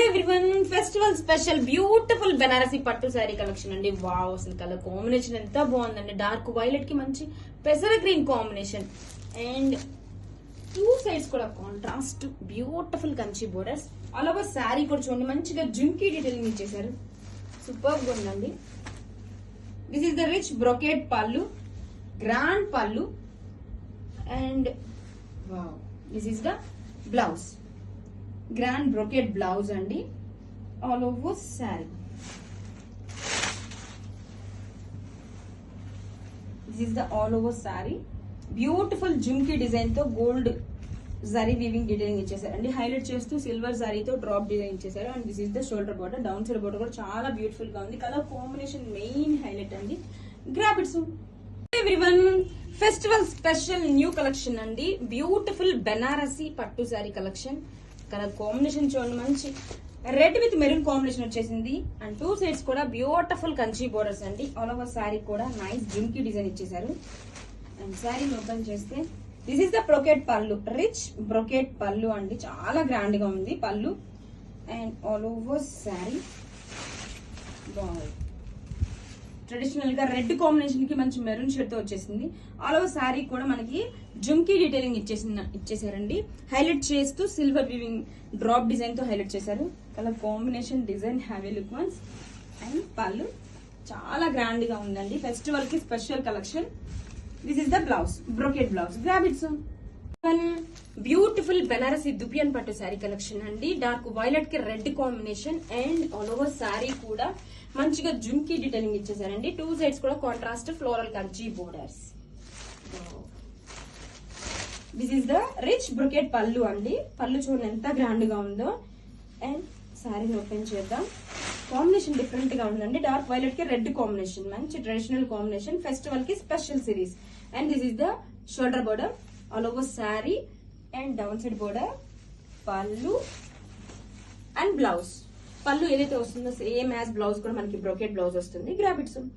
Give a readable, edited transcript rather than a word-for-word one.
Hello everyone, festival special beautiful Banarasi పట్టు sari collection అండి. Wow, అసలు కలర్ కాంబినేషన్ ఎంత బాగుందండి. డార్క్ వైలెట్ కి మంచి పెసర green combination and two sides కూడా contrast beautiful Kanchi borders. All over sari కూడా చూడండి, మంచిగా జుంకీ డీటెయిలింగ్ ఇచ్చేసారు. సూపర్ గా ఉందండి. This is the rich brocade pallu, grand pallu and wow, this is the blouse. Grand brocade blouse అండి, all over sari. This is the all over sari. Beautiful jhumki design తో gold zari weaving detailing ఇచ్చేసారండి. Highlight చేస్తూ సిల్వర్ జరీతో drop design ఇచ్చేసారు. And this is the shoulder border. Down side border కూడా చాలా beautiful గా ఉంది. కలర్ కాంబినేషన్ మెయిన్ హైలైట్ అండి. Grab it soon. Everyone, festival special new collection అండి. బ్యూటిఫుల్ బెనారసీ పట్టు శారీ కలెక్షన్. కలర్ కాంబినేషన్ చూడండి, మంచి రెడ్ విత్ మెరూన్ కాంబినేషన్ వచ్చేసింది. అండ్ టూ సైడ్స్ కూడా బ్యూటిఫుల్ కంచి బోర్డర్స్ అండి. ఆల్ ఓవర్ శారీ కూడా నైస్ జుమ్కీ డిజైన్ ఇచ్చేసారు. అండ్ శారీ ఓపెన్ చేస్తే దిస్ ఇస్ ద బ్రొకెట్ పళ్ళు, రిచ్ బ్రొకెట్ పళ్ళు అండి. చాలా గ్రాండ్ గా ఉంది పళ్ళు. అండ్ ఆల్ ఓవర్ శారీ బాగుంది. ట్రెడిషనల్ గా రెడ్ కాంబినేషన్ కి మంచి మెరూన్ షేడ్ తో వచ్చేసింది. ఆల్ ఓవర్ శారీ కూడా మనకి జుమ్కీ డీటెయిలింగ్ ఇచ్చేసారండి. హైలైట్ చేస్తూ సిల్వర్ వీవింగ్ డ్రాప్ డిజైన్ తో హైలైట్ చేశారు. Colour combination design heavy look ones. And pallu చాలా గ్రాండ్ గా ఉందండి. ఫెస్టివల్ కి special collection. This is the blouse, brocade blouse. Grab it soon. Beautiful Banarasi dupion పట్టు శారీ కలెక్షన్ అండి. డార్క్ వైలెట్ కి red combination and all over sari కూడా మంచిగా జుమ్కీ డీటెయిలింగ్ ఇచ్చేసారండి. టూ సైడ్స్ కూడా contrast floral Kanchi borders. This is the rich brocade పళ్ళు అండి. పళ్ళు చూడండి ఎంత గ్రాండ్ గా ఉందో. అండ్ శారీని ఓపెన్ చేద్దాం. కాంబినేషన్ డిఫరెంట్ గా ఉందండి. డార్క్ వైలెట్ కి రెడ్ కాంబినేషన్, మంచి ట్రెడిషనల్ కాంబినేషన్. ఫెస్టివల్ కి special series. And this is the shoulder border, all over sari and down side border, పళ్ళు అండ్ బ్లౌజ్. పళ్ళు ఏదైతే వస్తుందో సేమ్ యాజ్ బ్లౌజ్ కూడా మనకి బ్రొకెట్ బ్లౌజ్ వస్తుంది. Grab it soon.